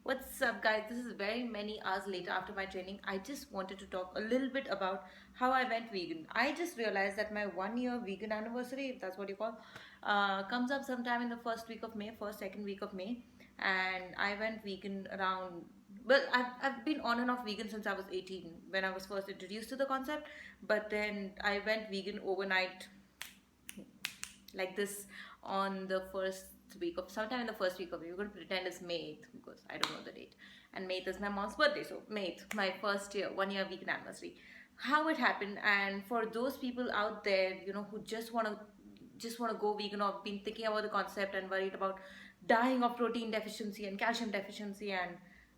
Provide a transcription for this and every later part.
What's up, guys? This is very many hours later after my training. I just wanted to talk a little bit about how I went vegan. I just realized that my 1 year vegan anniversary, if that's what you call, comes up sometime in the first week of May, first, second week of May. And I went vegan around, well, I've been on and off vegan since I was 18 when I was first introduced to the concept. But then I went vegan overnight like this on the first week of sometime in the first week of May. We're going to pretend it's May 8th because I don't know the date. And May 8th is my mom's birthday, so May 8th, my first year, 1 year vegan anniversary. How it happened, and for those people out there, who just want to go vegan or been thinking about the concept and worried about dying of protein deficiency and calcium deficiency and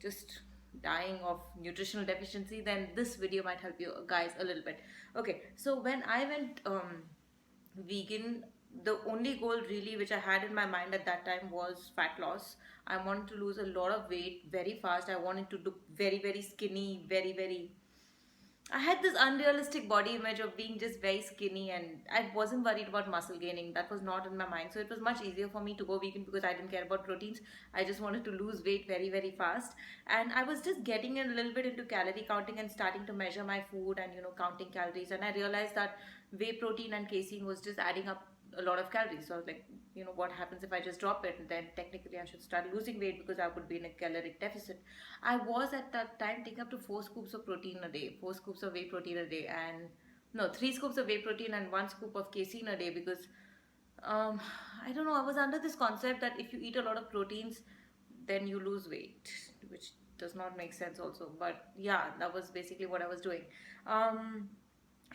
just dying of nutritional deficiency, then this video might help you guys a little bit. Okay, so when I went vegan, the only goal really which I had in my mind at that time was fat loss. I wanted to lose a lot of weight very fast. I wanted to look very, very skinny, very, very. I had this unrealistic body image of being just very skinny, and I wasn't worried about muscle gaining. That was not in my mind. So it was much easier for me to go vegan because I didn't care about proteins. I just wanted to lose weight very, very fast. And I was just getting a little bit into calorie counting and starting to measure my food and, counting calories. And I realized that whey protein and casein was just adding up a lot of calories. So I was like, what happens if I just drop it? And then technically I should start losing weight because I would be in a caloric deficit. I was at that time taking up to 4 scoops of protein a day, 4 scoops of whey protein a day, and no, 3 scoops of whey protein and 1 scoop of casein a day because um, I don't know, I was under this concept that if you eat a lot of proteins, then you lose weight, which does not make sense also. But yeah, that was basically what I was doing. Um,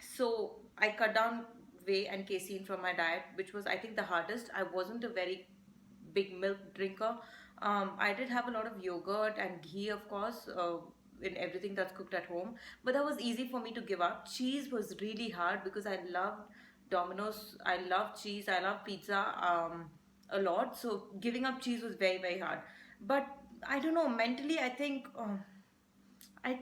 so I cut down whey and casein from my diet, which was I think the hardest. I wasn't a very big milk drinker. I did have a lot of yogurt and ghee, of course, in everything that's cooked at home. But that was easy for me to give up. Cheese was really hard because I loved Domino's. I love cheese. I love pizza a lot. So giving up cheese was very, very hard. But I don't know. Mentally, I think. I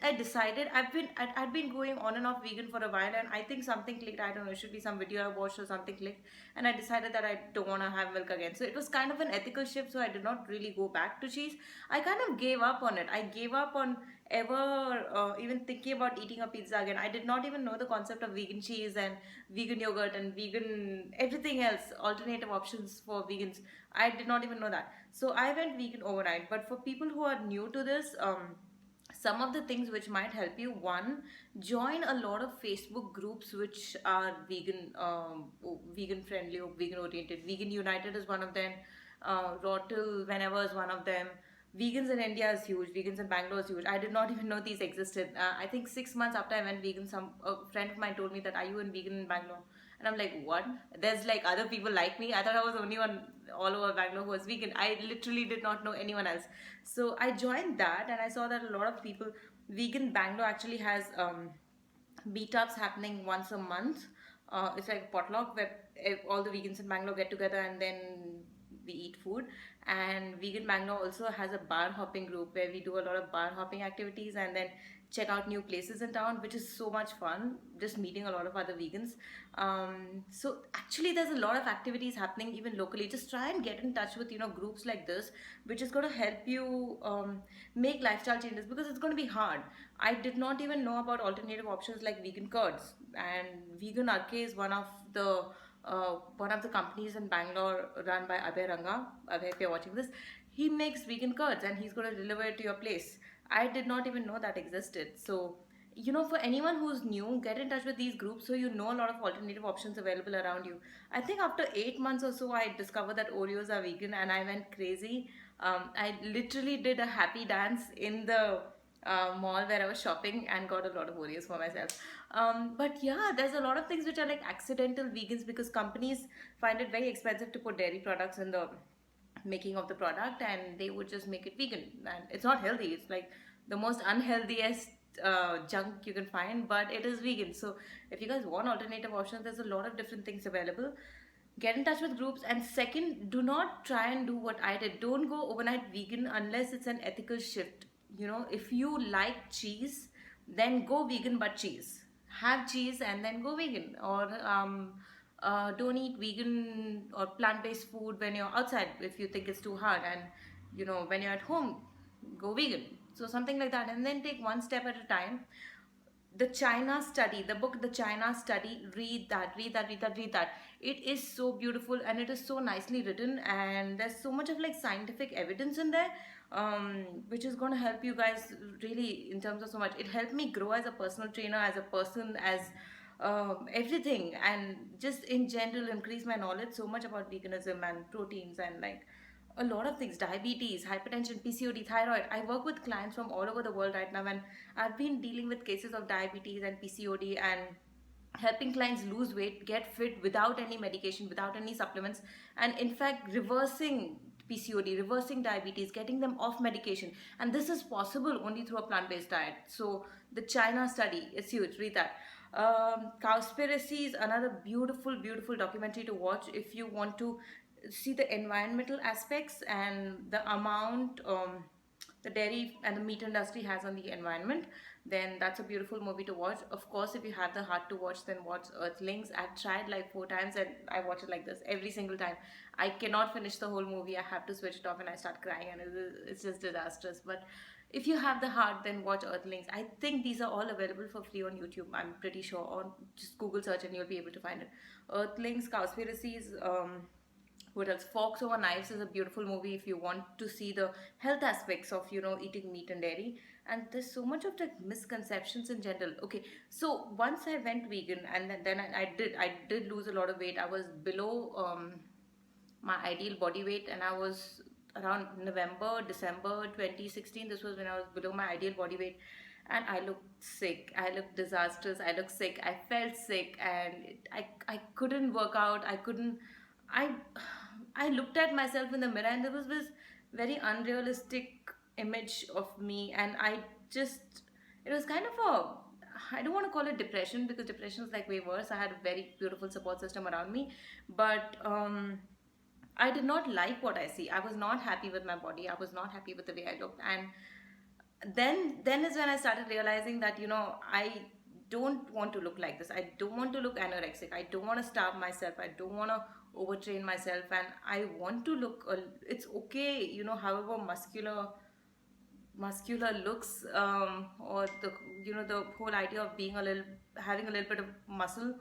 I decided I'd been going on and off vegan for a while, and I think something clicked. I don't know, it should be some video I watched or something clicked, and I decided that I don't want to have milk again. So it was kind of an ethical shift. So I did not really go back to cheese. I kind of gave up on it. I gave up on ever even thinking about eating a pizza again. I did not even know the concept of vegan cheese and vegan yogurt and vegan everything else, alternative options for vegans. I did not even know that. So I went vegan overnight. But for people who are new to this, some of the things which might help you: one, join a lot of Facebook groups which are vegan friendly or vegan oriented. Vegan United is one of them. Raw Till Whenever is one of them. Vegans in India is huge. Vegans in Bangalore is huge. I did not even know these existed. I think 6 months after I went vegan, a friend of mine told me that, "Are you in vegan in Bangalore?" And I'm like, "What? There's like other people like me? I thought I was the only one all over Bangalore who was vegan." I literally did not know anyone else. So I joined that, and I saw that a lot of people, vegan Bangalore actually has meetups happening once a month. It's like a potluck where all the vegans in Bangalore get together and then we eat food. And vegan Bangalore also has a bar hopping group where we do a lot of bar hopping activities and then check out new places in town, which is so much fun, just meeting a lot of other vegans. So actually there's a lot of activities happening even locally. Just try and get in touch with groups like this, which is going to help you make lifestyle changes, because it's going to be hard. I did not even know about alternative options like vegan curds, and Vegan Arcade is one of the companies in Bangalore run by Abhay Ranga. Abhay, if you're watching this, he makes vegan curds and he's going to deliver it to your place. I did not even know that existed. So, for anyone who's new, get in touch with these groups so you know a lot of alternative options available around you. I think after 8 months or so, I discovered that Oreos are vegan and I went crazy. I literally did a happy dance in the mall where I was shopping and got a lot of Oreos for myself. But yeah, there's a lot of things which are like accidental vegans because companies find it very expensive to put dairy products in the making of the product, and they would just make it vegan. And it's not healthy. It's like the most unhealthiest junk you can find, but it is vegan. So if you guys want alternative options, there's a lot of different things available. Get in touch with groups. And second, do not try and do what I did. Don't go overnight vegan unless it's an ethical shift. If you like cheese, then go vegan but cheese. Have cheese and then go vegan. Or don't eat vegan or plant-based food when you're outside if you think it's too hard. And when you're at home, go vegan. So something like that, and then take one step at a time. The China study, the book The China Study, read that, read that, read that, read that. It is so beautiful and it is so nicely written, and there's so much of like scientific evidence in there, which is going to help you guys really in terms of so much. It helped me grow as a personal trainer, as a person, as everything, and just in general increase my knowledge so much about veganism and proteins and like a lot of things: diabetes, hypertension, PCOD, thyroid. I work with clients from all over the world right now, and I've been dealing with cases of diabetes and PCOD and helping clients lose weight, get fit without any medication, without any supplements, and in fact, reversing PCOD, reversing diabetes, getting them off medication. And this is possible only through a plant based diet. So, the China study is huge. Read that. Cowspiracy is another beautiful, beautiful documentary to watch if you want to see the environmental aspects and the amount the dairy and the meat industry has on the environment. Then that's a beautiful movie to watch. Of course, if you have the heart to watch, then watch Earthlings. I've tried like 4 times and I watch it like this every single time. I cannot finish the whole movie. I have to switch it off and I start crying, and it's just disastrous. But if you have the heart, then watch Earthlings. I think these are all available for free on YouTube. I'm pretty sure, or just Google search and you'll be able to find it. Earthlings, Cowspiracies. What else? Forks Over Knives is a beautiful movie if you want to see the health aspects of eating meat and dairy. And there's so much of the misconceptions in general. Okay, so once I went vegan, and then I did lose a lot of weight. I was below my ideal body weight, and I was around November, December 2016. This was when I was below my ideal body weight, and I looked sick. I looked disastrous. I looked sick. I felt sick, and I couldn't work out. I couldn't. I I looked at myself in the mirror, and there was this very unrealistic image of me, and I just, it was kind of a, I don't want to call it depression, because depression is like way worse. I had a very beautiful support system around me, but I did not like what I see. I was not happy with my body. I was not happy with the way I looked, and then is when I started realizing that I don't want to look like this. I don't want to look anorexic. I don't want to starve myself. I don't want to overtrain myself, and I want to look. It's okay, however muscular looks, or the the whole idea of being a little, having a little bit of muscle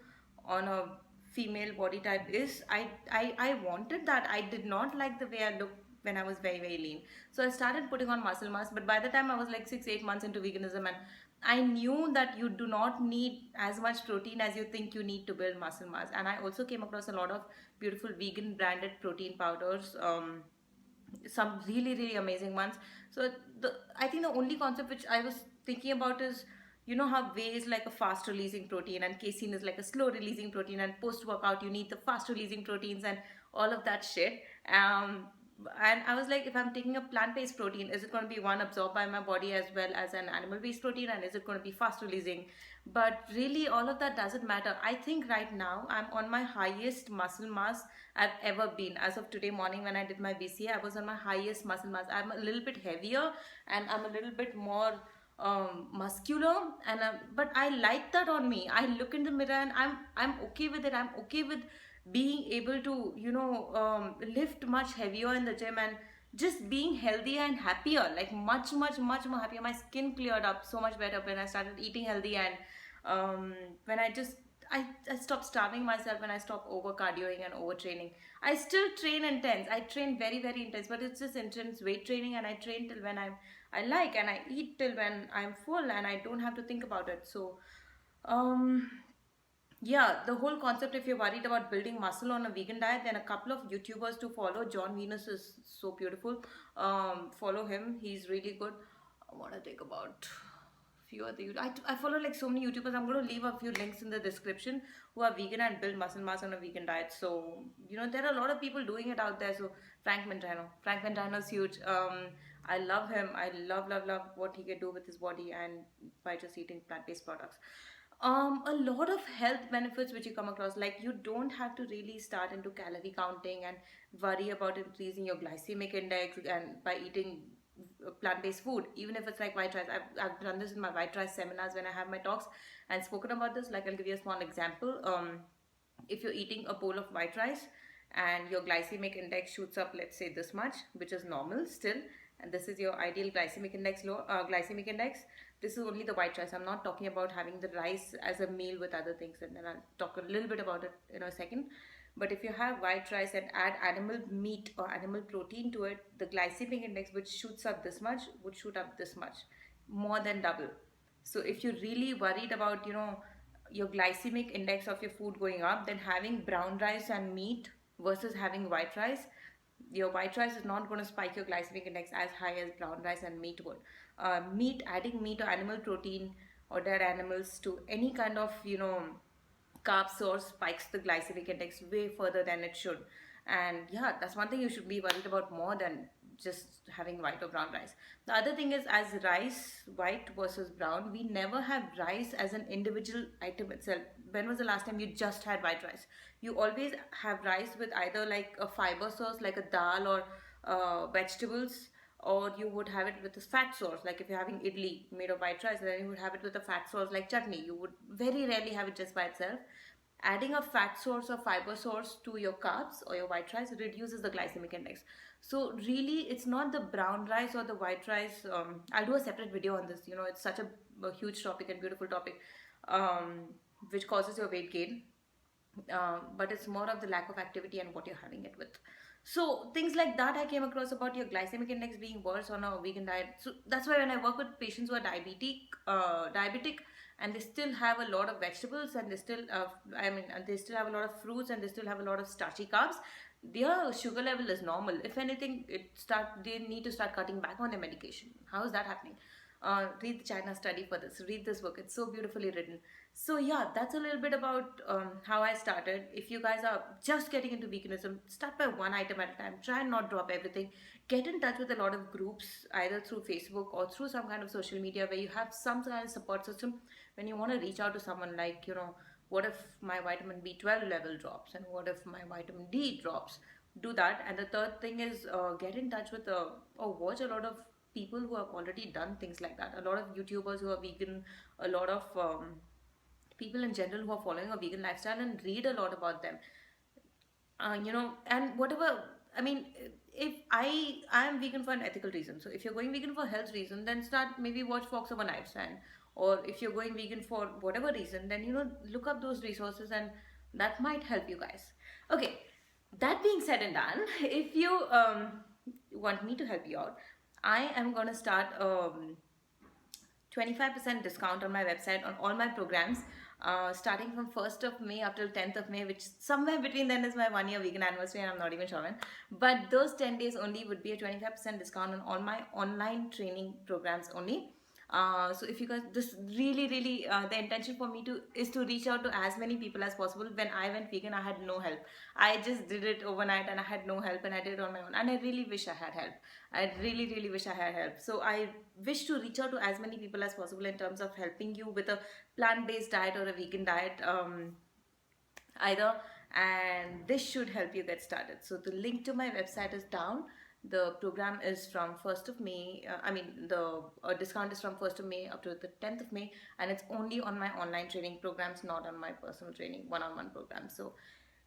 on a female body type is, I wanted that. I did not like the way I looked when I was very, very lean. So I started putting on muscle mass, but by the time I was like 6 8 months into veganism, and I knew that you do not need as much protein as you think you need to build muscle mass. And I also came across a lot of beautiful vegan branded protein powders, some really, really amazing ones. So I think the only concept which I was thinking about is, how whey is like a fast releasing protein and casein is like a slow releasing protein, and post workout you need the fast releasing proteins and all of that shit. And I was like, if I'm taking a plant based protein, is it going to be one absorbed by my body as well as an animal based protein, and is it going to be fast releasing? But really, all of that doesn't matter. I think right now I'm on my highest muscle mass I've ever been. As of today morning, when I did my BCA, I was on my highest muscle mass. I'm a little bit heavier and I'm a little bit more muscular, and but I like that on me. I look in the mirror and I'm okay with it. I'm okay with being able to lift much heavier in the gym, and just being healthier and happier, like much, much, much more happier. My skin cleared up so much better when I started eating healthy, and when I stopped starving myself, and I stopped over cardioing and overtraining. I still train intense. I train very, very intense, but it's just intense weight training, and I train till when I like, and I eat till when I'm full, and I don't have to think about it. So um yeah, the whole concept, if you're worried about building muscle on a vegan diet, then a couple of YouTubers to follow. John Venus is so beautiful. Follow him, he's really good. I want to take about few other I follow like so many YouTubers. I'm going to leave a few links in the description, who are vegan and build muscle mass on a vegan diet. So there are a lot of people doing it out there. So Frank Mentano is huge. I love him. I love what he can do with his body, and by just eating plant-based products. A lot of health benefits which you come across, like you don't have to really start into calorie counting and worry about increasing your glycemic index and by eating plant-based food, even if it's like white rice. I've done this in my white rice seminars when I have my talks and spoken about this. Like, I'll give you a small example. If you're eating a bowl of white rice, and your glycemic index shoots up, let's say this much, which is normal still, and this is your ideal glycemic index. This is only the white rice. I'm not talking about having the rice as a meal with other things, and then I'll talk a little bit about it in a second. But if you have white rice and add animal meat or animal protein to it, the glycemic index, which shoots up this much, would shoot up this much, more than double. So if you're really worried about, your glycemic index of your food going up, then having brown rice and meat versus having white rice, your white rice is not going to spike your glycemic index as high as brown rice and meat would. Adding meat or animal protein or dead animals to any kind of, carb source spikes the glycemic index way further than it should. And yeah, that's one thing you should be worried about more than just having white or brown rice. The other thing is, as rice, white versus brown, we never have rice as an individual item itself. When was the last time you just had white rice? You always have rice with either like a fiber source like a dal or vegetables, or you would have it with a fat source. Like if you're having idli made of white rice, then you would have it with a fat source like chutney. You would very rarely have it just by itself. Adding a fat source or fiber source to your carbs or your white rice reduces the glycemic index. So really, it's not the brown rice or the white rice. I'll do a separate video on this. It's such a huge topic and beautiful topic, which causes your weight gain. But it's more of the lack of activity and what you're having it with. So things like that I came across about your glycemic index being worse on a vegan diet. So that's why when I work with patients who are diabetic, and they still have a lot of vegetables, and they still have a lot of fruits, and they still have a lot of starchy carbs, their sugar level is normal. If anything, they need to start cutting back on their medication. How is that happening? Read the China study for this. Read this book. It's so beautifully written. So yeah, that's a little bit about how I started. If you guys are just getting into veganism, start by one item at a time. Try and not drop everything. Get in touch with a lot of groups, either through Facebook or through some kind of social media where you have some kind of support system. When you want to reach out to someone, like, what if my vitamin B12 level drops, and what if my vitamin D drops? Do that. And the third thing is, get in touch with or watch a lot of people who have already done things like that. A lot of YouTubers who are vegan, a lot of people in general who are following a vegan lifestyle, and read a lot about them. And whatever. I mean, if I am vegan for an ethical reason. So if you're going vegan for health reason, then start, maybe watch Fox Over Knives. And or if you're going vegan for whatever reason, then look up those resources, and that might help you guys. Okay, that being said and done, if you want me to help you out, I am gonna start 25% discount on my website on all my programs, starting from 1st of May up till 10th of May, which somewhere between then is my 1 year vegan anniversary, and I'm not even sure when. But those 10 days only would be a 25% discount on all my online training programs only. So if you guys, this really, really, the intention for me is to reach out to as many people as possible. When I went vegan, I had no help. I just did it overnight, and I had no help, and I did it on my own. And I really wish I had help. I really, really wish I had help. So I wish to reach out to as many people as possible in terms of helping you with a plant-based diet or a vegan diet, either. And this should help you get started. So the link to my website is down. The program is from 1st of May. The discount is from 1st of May up to the 10th of May, and it's only on my online training programs, not on my personal training one-on-one programs. So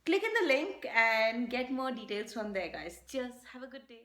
click in the link and get more details from there, guys. Cheers. Have a good day.